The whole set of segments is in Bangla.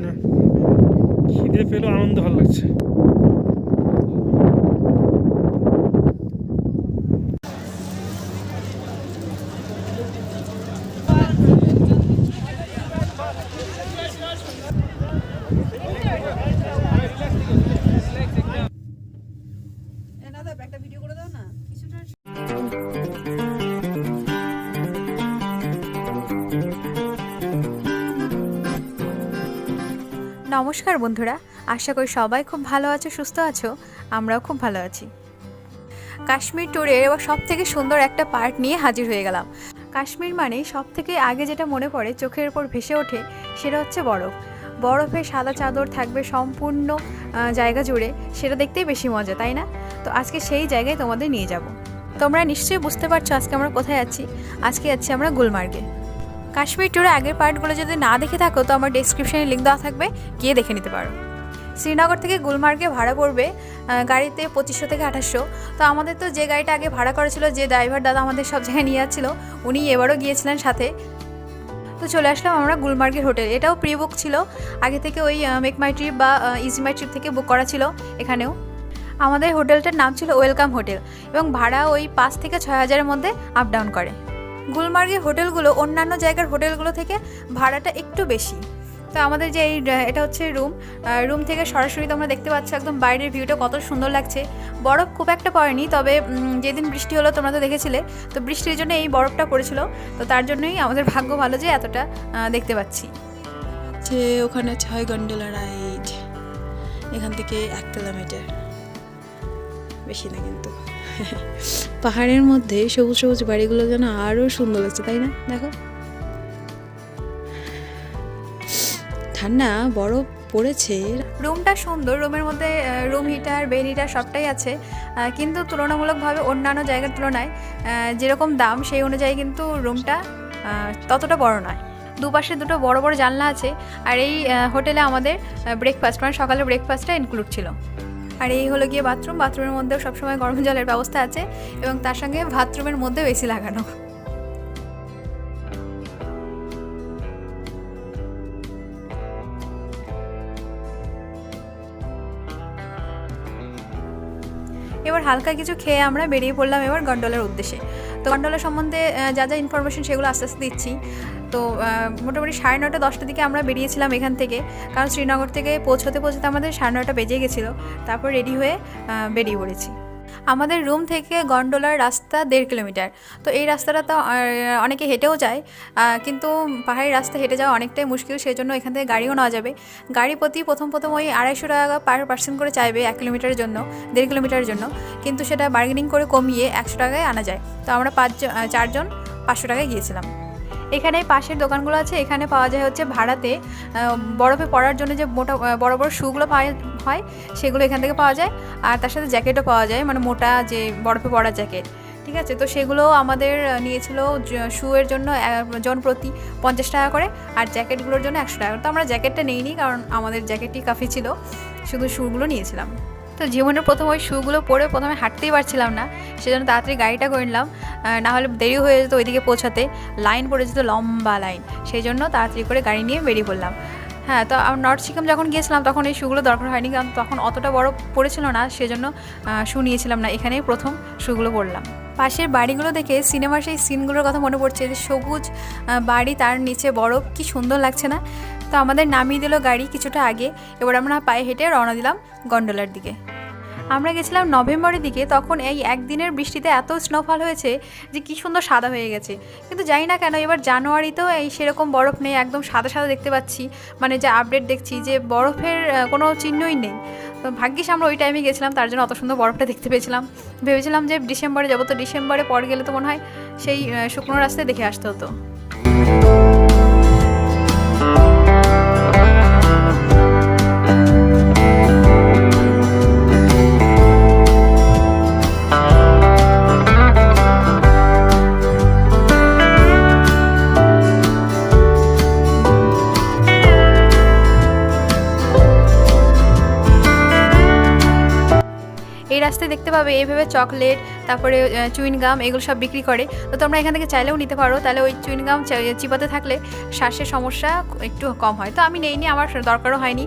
না, খিদে পেলেও আনন্দ ভালো লাগছে। একটা ভিডিও করে দাও না কিছুটা। নমস্কার বন্ধুরা, আশা করি সবাই খুব ভালো আছো, সুস্থ আছো। আমরাও খুব ভালো আছি। কাশ্মীর ট্যুরের এবার সব থেকে সুন্দর একটা পার্ট নিয়ে হাজির হয়ে গেলাম। কাশ্মীর মানে সব থেকে আগে যেটা মনে পড়ে, চোখের ওপর ভেসে ওঠে, সেটা হচ্ছে বরফ। বরফে সাদা চাদর থাকবে সম্পূর্ণ জায়গা জুড়ে, সেটা দেখতেই বেশি মজা, তাই না? তো আজকে সেই জায়গায় তোমাদের নিয়ে যাব। তোমরা নিশ্চয়ই বুঝতে পারছো আজকে আমরা কোথায় আছি। আজকে যাচ্ছি আমরা গুলমার্গে। কাশ্মীর ট্যুরে আগের পার্টগুলো যদি না দেখে থাকো তো আমার ডেসক্রিপশনে লিঙ্ক দেওয়া থাকবে, গিয়ে দেখে নিতে পারো। শ্রীনগর থেকে গুলমার্গে ভাড়া পড়বে গাড়িতে 2500 থেকে 2800। তো আমাদের তো যে গাড়িটা আগে ভাড়া করেছিল, যে ড্রাইভার দাদা আমাদের সব জায়গায় নিয়ে যাচ্ছিলো, উনি এবারও গিয়েছিলেন সাথে। তো চলে আসলাম আমরা গুলমার্গের হোটেল। এটাও প্রি বুক ছিল আগে থেকে, ওই মেক মাই ট্রিপ বা ইজি মাই ট্রিপ থেকে বুক করা ছিল এখানেও। আমাদের হোটেলটার নাম ছিল ওয়েলকাম হোটেল এবং ভাড়া ওই 5 থেকে 6000-এর মধ্যে আপ ডাউন করে। গুলমার্গের হোটেলগুলো অন্যান্য জায়গার হোটেলগুলো থেকে ভাড়াটা একটু বেশি। তো আমাদের যে এটা হচ্ছে রুম থেকে সরাসরি তোমরা দেখতে পাচ্ছ একদম বাইরের ভিউটা কত সুন্দর লাগছে। বরফ খুব একটা পড়েনি, তবে যেদিন বৃষ্টি হলো তোমরা তো দেখেছিলে, তো বৃষ্টির জন্য এই বরফটা পড়েছিল। তো তার জন্যই আমাদের ভাগ্য ভালো যে এতটা দেখতে পাচ্ছি। যে ওখানে 6 গন্ডোলা রাইড, এখান থেকে 1 কিলোমিটার, বেশি না কিন্তু। পাহাড়ের মধ্যে সবুজ সবুজ বাড়িগুলো যেন আরও সুন্দর লাগছে, তাই না? দেখো ঠান্ডা বরফ পড়েছে। রুমটা সুন্দর, রুমের মধ্যে রুম হিটার, বেড হিটার সবটাই আছে, কিন্তু তুলনামূলকভাবে অন্যান্য জায়গার তুলনায় যেরকম দাম সেই অনুযায়ী কিন্তু রুমটা ততটা বড় নয়। দুপাশে দুটো বড় বড় জানলা আছে। আর এই হোটেলে আমাদের ব্রেকফাস্ট, মানে সকালের ব্রেকফাস্টটা ইনক্লুড ছিল। আর এই হলো গিয়ে বাথরুম। বাথরুমের মধ্যেও সবসময় গরম জলের ব্যবস্থা আছে এবং তার সঙ্গে বাথরুমের মধ্যেও এসি লাগানো। এবার হালকা কিছু খেয়ে আমরা বেরিয়ে পড়লাম এবার গন্ডোলার উদ্দেশ্যে। তো গন্ডোলা সম্বন্ধে যা যা ইনফরমেশন সেগুলো আস্তে আস্তে দিচ্ছি। তো মোটামুটি 9:30 10টার দিকে আমরা বেরিয়েছিলাম এখান থেকে, কারণ শ্রীনগর থেকে পৌঁছতে আমাদের 9:30 বেজে গেছিলো। তারপর রেডি হয়ে বেরিয়ে পড়েছি। আমাদের রুম থেকে গন্ডোলার রাস্তা 1.5 কিলোমিটার। তো এই রাস্তাটা তো অনেকে হেঁটেও যায়, কিন্তু পাহাড়ি রাস্তা হেঁটে যাওয়া অনেকটাই মুশকিল, সেই জন্য এখান থেকে গাড়িও নেওয়া যাবে। গাড়ি প্রতি প্রথম ওই 250 টাকা পার পার্সন করে চাইবে 1 কিলোমিটারের জন্য, 1.5 কিলোমিটারের জন্য, কিন্তু সেটা বার্গেনিং করে কমিয়ে 100 টাকায় আনা যায়। তো আমরা 4 জন 500 টাকায় গিয়েছিলাম। এখানে পাশের দোকানগুলো আছে, এখানে পাওয়া যায় হচ্ছে ভাড়াতে বরফে পড়ার জন্য যে মোটা বড় বড় শুগুলো হয় সেগুলো এখান থেকে পাওয়া যায়। আর তার সাথে জ্যাকেটও পাওয়া যায়, মানে মোটা যে বরফে পড়ার জ্যাকেট, ঠিক আছে? তো সেগুলো আমাদের নিয়েছিল শুয়ের জন্য জন প্রতি 50 টাকা করে, আর জ্যাকেটগুলোর জন্য 100 টাকা। তো আমরা জ্যাকেটটা নিইনি, কারণ আমাদের জ্যাকেটই কাফি ছিল, শুধু শুগুলো নিয়েছিলাম। তো জীবনের প্রথম ওই শুগুলো পরে প্রথমে হাঁটতেই পারছিলাম না, সেজন্য তাড়াতাড়ি গাড়িটা করে নিলাম, না হলে দেরি হয়ে যেত ওইদিকে পৌঁছাতে, লাইন পড়ে যেত, লম্বা লাইন, সেই জন্য তাড়াতাড়ি করে গাড়ি নিয়ে বেরিয়ে পড়লাম। হ্যাঁ, তো নর্থ সিকিম যখন গিয়েছিলাম তখন এই শুগুলো দরকার হয়নি, কারণ তখন অতটা বড় পড়েছিল না, সেজন্য শু নিয়েছিলাম না, এখানেই প্রথম শুগুলো পরলাম। পাশের বাড়িগুলো দেখে সিনেমার সেই সিনগুলোর কথা মনে পড়ছে, যে সবুজ বাড়ি, তার নিচে বরফ, কি সুন্দর লাগছে না? তো আমাদের নামিয়ে দিল গাড়ি কিছুটা আগে। এবার আমরা পায়ে হেঁটে রওনা দিলাম গন্ডোলার দিকে। আমরা গেছিলাম নভেম্বরের দিকে, তখন এই একদিনের বৃষ্টিতে এত স্নোফল হয়েছে যে কি সুন্দর সাদা হয়ে গেছে। কিন্তু জানি না কেন এবার জানুয়ারিতেও এই সেরকম বরফ নেই, একদম সাদা সাদা দেখতে পাচ্ছি, মানে যে আপডেট দেখছি যে বরফের কোনো চিহ্নই নেই। তো ভাগ্যিস আমরা ওই টাইমে গেছিলাম, তার জন্য অত সুন্দর বরফটা দেখতে পেয়েছিলাম। ভেবেছিলাম যে ডিসেম্বরে যাবো, তো ডিসেম্বরে পর গেলে তো মনে হয় সেই শুকনো রাস্তায় দেখে আসতে হতো। এই রাস্তায় দেখতে পাবে এইভাবে চকলেট, তারপরে চুইন গাম এগুলো সব বিক্রি করে। তো তোমরা এখান থেকে চাইলেও নিতে পারো, তাহলে ওই চুইন গাম চিবাতে থাকলে শ্বাসের সমস্যা একটু কম হয়। তো আমি নেইনি, আমার দরকারও হয়নি,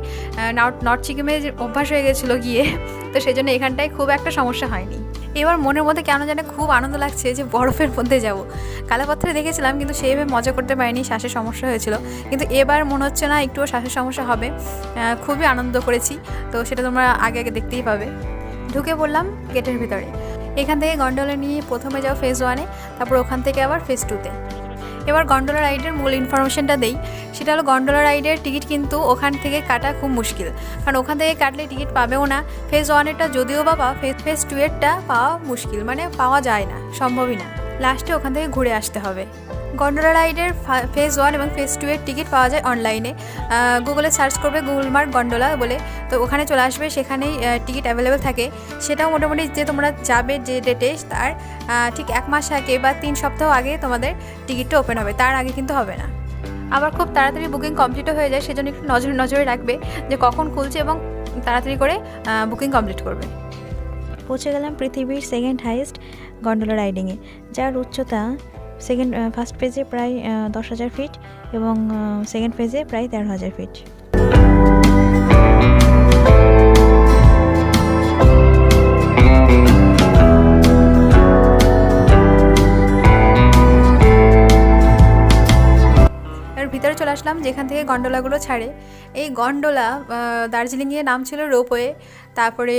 নর্থ সিকিমে অভ্যাস হয়ে গেছিলো গিয়ে, তো সেই জন্য এখানটায় খুব একটা সমস্যা হয়নি। এবার মনের মধ্যে কেন জানে খুব আনন্দ লাগছে যে বরফের মধ্যে যাব। কালাপাথরে দেখেছিলাম কিন্তু সেইভাবে মজা করতে পারিনি, শ্বাসের সমস্যা হয়েছিল, কিন্তু এবার মনে হচ্ছে না একটুও শ্বাসের সমস্যা হবে। খুবই আনন্দ করেছি, তো সেটা তোমরা আগে আগে দেখতেই পাবে। ঢুকে পড়লাম গেটের ভিতরে। এখান থেকে গন্ডোলা নিয়ে প্রথমে যাও ফেজ 1-এ, তারপর ওখান থেকে আবার ফেজ 2-তে। এবার গন্ডোলা রাইডের মূল ইনফরমেশনটা দেই, সেটা হলো গন্ডোলা রাইডের টিকিট কিন্তু ওখান থেকে কাটা খুব মুশকিল, কারণ ওখান থেকে কাটলে টিকিট পাবেও না। ফেজ 1-এরটা যদিও বা ফেজ 2-এরটা পাওয়া মুশকিল, মানে পাওয়া যায় না, সম্ভবই না, লাস্টে ওখান থেকে ঘুরে আসতে হবে। গন্ডোলা রাইডের ফেজ 1 এবং ফেজ 2-এর টিকিট পাওয়া যায় অনলাইনে। গুগলে সার্চ করবে গুগলমার্ক গন্ডোলা বলে, তো ওখানে চলে আসবে, সেখানেই টিকিট অ্যাভেলেবেল থাকে। সেটাও মোটামুটি যে তোমরা যাবে যে ডেটে, তার ঠিক 1 মাস আগে বা 3 সপ্তাহ আগে তোমাদের টিকিটটা ওপেন হবে, তার আগে কিন্তু হবে না। আবার খুব তাড়াতাড়ি বুকিং কমপ্লিটও হয়ে যায়, সেজন্য একটু নজরে রাখবে যে কখন খুলছে এবং তাড়াতাড়ি করে বুকিং কমপ্লিট করবে। পৌঁছে গেলাম পৃথিবীর সেকেন্ড হাইয়েস্ট গন্ডোলা রাইডিংয়ে, যার উচ্চতা ফার্স্ট ফেজে প্রায় 10,000 ফিট এবং সেকেন্ড ফেজে প্রায় 13,000 ফিট। ভিতরে চলে আসলাম যেখান থেকে গন্ডোলাগুলো ছাড়ে। এই গন্ডোলা দার্জিলিংয়ে নাম ছিল রোপওয়ে, তারপরে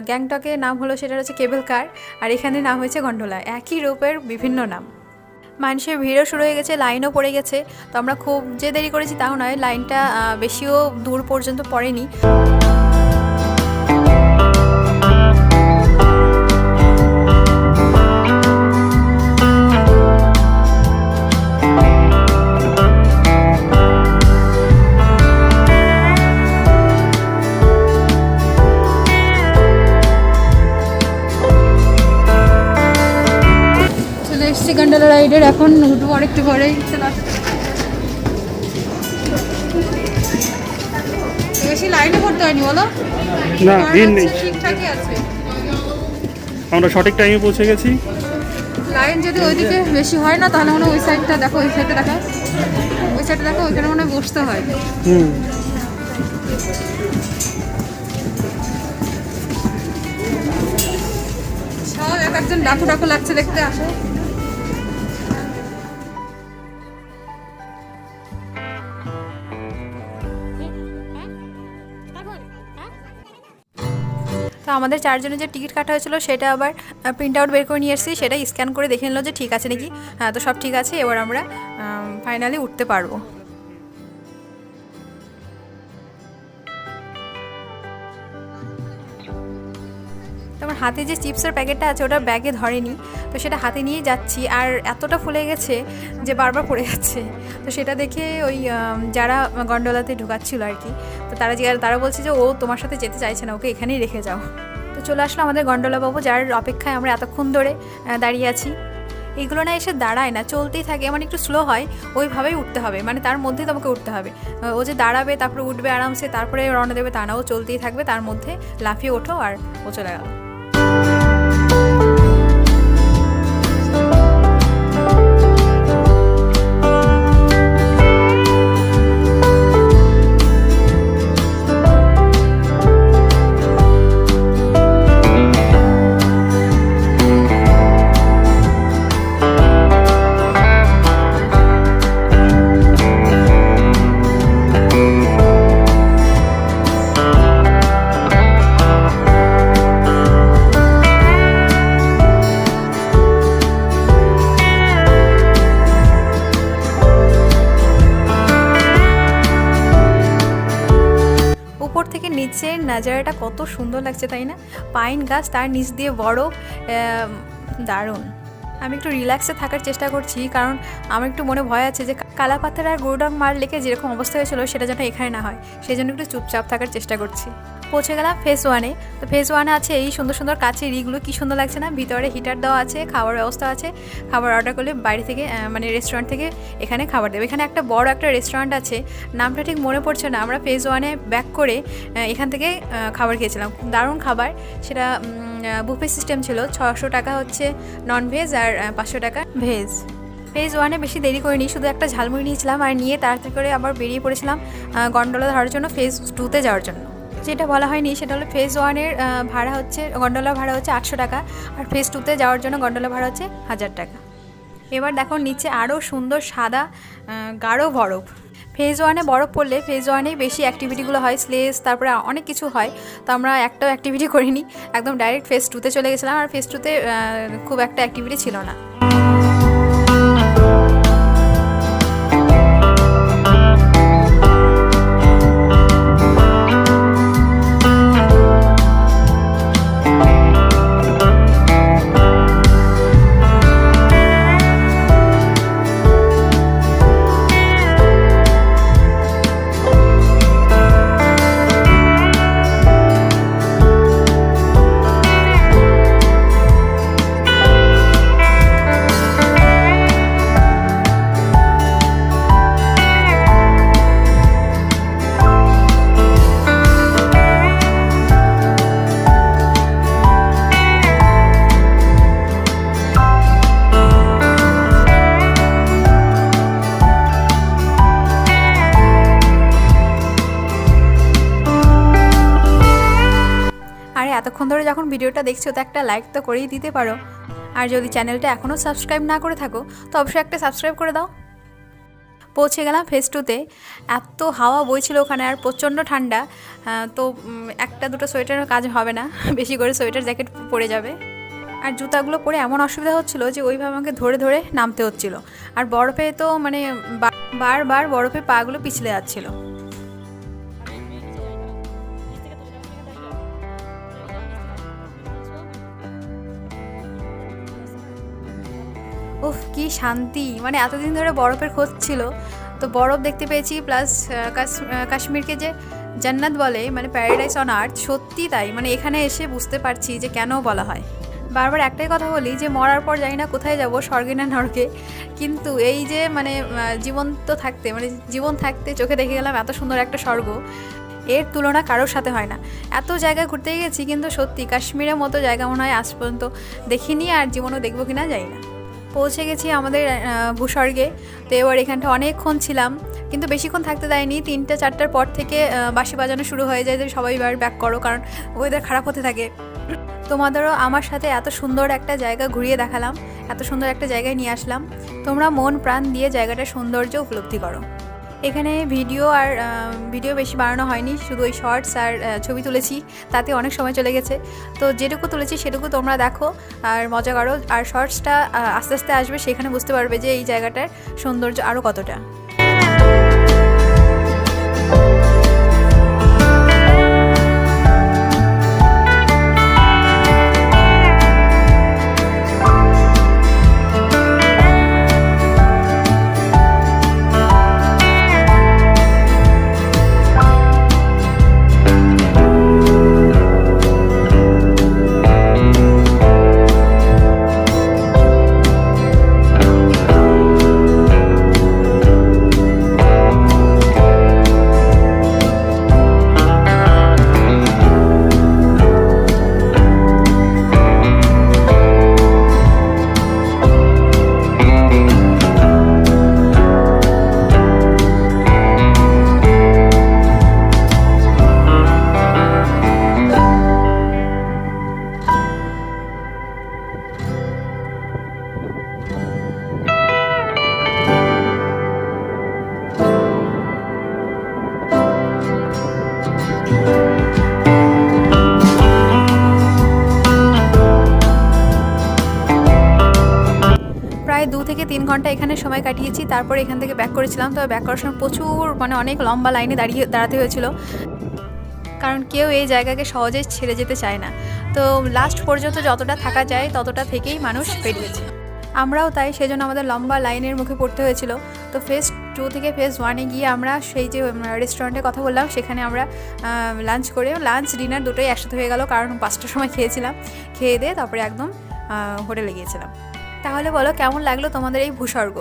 গ্যাংটকে নাম হলো সেটা হচ্ছে কেবল কার, আর এখানে নাম হয়েছে গন্ডোলা। একই রোপওয়ের বিভিন্ন নাম। মানুষের ভিড়ও শুরু হয়ে গেছে, লাইনও পড়ে গেছে। তো আমরা খুব যে দেরি করেছি তাও নয়, লাইনটা বেশিও দূর পর্যন্ত পড়েনি। গন্ডোলা রাইডের এখন উঠবো আরেকটু পরেই। বেশি লাইনে পড়তে হয়নি বলো? না, ভিড় নেই, ঠিকঠাকই আছে, আমরা সঠিক টাইমে পৌঁছে গেছি। লাইন যদি ওইদিকে বেশি হয় না তাহলে মনে হয় ওই সাইডটা দেখো, ওই সাইডটা দেখো, ওই সাইডটা দেখো, ওইখানে মনে হয় বসতে হয়। সব এক একজন ডাকু ডাকু লাগছে দেখতে, আসো। তো আমাদের 4 জনের যে টিকিট কাটা হয়েছিল সেটা আবার প্রিন্ট আউট বের করে নিয়ে এসেছি, সেটাই স্ক্যান করে দেখে নিল যে ঠিক আছে নাকি। হ্যাঁ, তো সব ঠিক আছে, এবার আমরা ফাইনালি উঠতে পারবো। তোমার হাতে যে চিপসের প্যাকেটটা আছে ওটা ব্যাগে ধরেনি, তো সেটা হাতে নিয়ে যাচ্ছি, আর এতটা ফুলে গেছে যে বারবার পড়ে যাচ্ছে। তো সেটা দেখে ওই যারা গন্ডোলাতে ঢুকাচ্ছিল আর কি, তো তারা বলছে যে ও তোমার সাথে যেতে চাইছে না, ওকে এখানেই রেখে যাও। তো চলে আসলো আমাদের গন্ডোলা বাবু, যার অপেক্ষায় আমরা এতক্ষণ ধরে দাঁড়িয়ে আছি। এইগুলো না এসে দাঁড়ায় না, চলতেই থাকে, মানে একটু স্লো হয়, ওইভাবেই উঠতে হবে, মানে তার মধ্যেই তোমাকে উঠতে হবে। ও যে দাঁড়াবে তারপরে উঠবে আরামসে, তারপরে রওনা দেবে তা না, ও চলতেই থাকবে, তার মধ্যে লাফিয়ে ওঠো আর ও চলে গেল। নিচের নাজারাটা কত সুন্দর লাগছে তাই না, পাইন গাছ, তার নিচ দিয়ে বরফ, দারুণ। আমি একটু রিল্যাক্সে থাকার চেষ্টা করছি, কারণ আমার একটু মনে ভয় আছে যে কালাপাথর আর গুরুডং মার লেকে যেরকম অবস্থা হয়েছিল সেটা যেন এখানে না হয়, সেই জন্য একটু চুপচাপ থাকার চেষ্টা করছি। পৌঁছে গেলাম ফেজ 1-এ। তো ফেজ 1-এ আছে এই সুন্দর সুন্দর কাচের ইগুলো, কি সুন্দর লাগছে না, ভিতরে হিটার দেওয়া আছে, খাবার ব্যবস্থা আছে, খাবার অর্ডার করলে বাইরে থেকে মানে রেস্টুরেন্ট থেকে এখানে খাবার দেবে। এখানে একটা বড় একটা রেস্টুরেন্ট আছে, নামটা ঠিক মনে পড়ছে না। আমরা ফেজ 1-এ ব্যাক করে এখান থেকে খাবার খেয়েছিলাম, দারুণ খাবার। সেটা বুফে সিস্টেম ছিল, 600 টাকা হচ্ছে নন ভেজ আর 500 টাকা ভেজ। ফেজ 1-এ বেশি দেরি করিনি, শুধু একটা ঝালমুড়ি নিয়েছিলাম আর নিয়ে তাড়াতাড়ি করে আবার বেরিয়ে পড়েছিলাম গন্ডোলা ধরার জন্য ফেজ 2-তে যাওয়ার জন্য। যেটা বলা হয়নি সেটা হলো ফেজ 1-এর ভাড়া হচ্ছে, গন্ডোলা ভাড়া হচ্ছে 800 টাকা, আর ফেজ 2-তে যাওয়ার জন্য গন্ডোলা ভাড়া হচ্ছে 1000 টাকা। এবার দেখো নিচে আরও সুন্দর সাদা গাঢ় বরফ। ফেজ 1-এ বরফ পড়লে ফেজ 1-এই বেশি অ্যাক্টিভিটিগুলো হয়, স্লেজ, তারপরে অনেক কিছু হয়। তো আমরা একটাও অ্যাক্টিভিটি করিনি, একদম ডাইরেক্ট ফেজ 2-তে চলে গেছিলাম। আর ফেজ 2-তে খুব একটা অ্যাক্টিভিটি ছিল না। আর এতক্ষণ ধরে যখন ভিডিওটা দেখছো তো একটা লাইক তো করেই দিতে পারো, আর যদি চ্যানেলটা এখনও সাবস্ক্রাইব না করে থাকো তো অবশ্যই একটা সাবস্ক্রাইব করে দাও। পৌঁছে গেলাম ফেজ 2-তে, এত হাওয়া বইছিল ওখানে আর প্রচণ্ড ঠান্ডা। তো একটা দুটো সোয়েটারের কাজ হবে না, বেশি করে সোয়েটার জ্যাকেট পরে যাবে। আর জুতাগুলো পরে এমন অসুবিধা হচ্ছিলো যে ওইভাবে আমাকে ধরে ধরে নামতে হচ্ছিলো, আর বরফে তো মানে বারবার বরফে পাগুলো পিছলে যাচ্ছিলো। উফ কি শান্তি, মানে এতদিন ধরে বরফের খোঁজ ছিল, তো বরফ দেখতে পেয়েছি। প্লাস কাশ্মীরকে যে জান্নাত বলে, মানে প্যারাডাইস অন আর্থ, সত্যি তাই। মানে এখানে এসে বুঝতে পারছি যে কেন বলা হয়। বারবার একটাই কথা বলি যে মরার পর জানি না কোথায় যাব, স্বর্গে না নরকে, কিন্তু এই যে মানে জীবন থাকতে চোখে দেখে গেলাম এত সুন্দর একটা স্বর্গ, এর তুলনা কারোর সাথে হয় না। এত জায়গায় ঘুরতে গেছি কিন্তু সত্যি কাশ্মীরের মতো জায়গা মনে হয় আজ পর্যন্ত দেখিনি, আর জীবনও দেখবো কিনা জানি না। পৌঁছে গেছি আমাদের ভূস্বর্গে। তো এবার এখানটা অনেকক্ষণ ছিলাম, কিন্তু বেশিক্ষণ থাকতে দেয়নি। 3-4টার পর থেকে বাঁশি বাজানো শুরু হয়ে যায় যে সবাই এবার ব্যাক করো, কারণ ওয়েদার খারাপ হতে থাকে। তোমাদেরও আমার সাথে এত সুন্দর একটা জায়গা ঘুরিয়ে দেখালাম, এত সুন্দর একটা জায়গায় নিয়ে আসলাম। তোমরা মন প্রাণ দিয়ে জায়গাটার সৌন্দর্য উপলব্ধি করো। এখানে ভিডিও বেশি বানানো হয়নি, শুধু ওই শর্টস আর ছবি তুলেছি, তাতে অনেক সময় চলে গেছে। তো যেটুকু তুলেছি সেটুকু তোমরা দেখো আর মজা করো। আর শর্টসটা আস্তে আস্তে আসবে, সেখানে বুঝতে পারবে যে এই জায়গাটার সৌন্দর্য আরও কতটা। প্রায় 2 থেকে 3 ঘন্টা এখানে সময় কাটিয়েছি। তারপর এখান থেকে ব্যাক করেছিলাম। তবে ব্যাক করার সময় প্রচুর অনেক লম্বা লাইনে দাঁড়াতে হয়েছিল, কারণ কেউ এই জায়গাকে সহজে ছেড়ে যেতে চায় না। তো লাস্ট পর্যন্ত যতটা থাকা যায় ততটা থেকেই মানুষ বেরিয়েছে। আমরাও তাই, সেজন্য আমাদের লম্বা লাইনের মুখে পড়তে হয়েছিল। তো ফেজ 2 থেকে ফেজ 1-এ গিয়ে আমরা সেই যে রেস্টুরেন্টের কথা বললাম সেখানে আমরা লাঞ্চ করে, লাঞ্চ ডিনার দুটোই একসাথে হয়ে গেল, কারণ 5টার সময় খেয়েছিলাম। খেয়ে দিয়ে তারপরে একদম হোটেলে গিয়েছিলাম। তাহলে বলো কেমন লাগলো তোমাদের এই ভূস্বর্গ?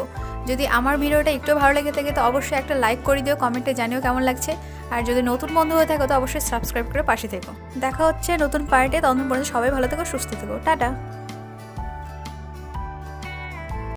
যদি আমার ভিডিওটা একটু ভালো লেগে থাকে তো অবশ্যই একটা লাইক করে দিও, কমেন্টে জানিও কেমন লাগছে। আর যদি নতুন বন্ধু হয়ে থাকো তো অবশ্যই সাবস্ক্রাইব করে পাশে থেকো। দেখা হচ্ছে নতুন পার্টে, ততক্ষণ পর্যন্ত সবাই ভালো থেকো, সুস্থ থেকো, টাটা।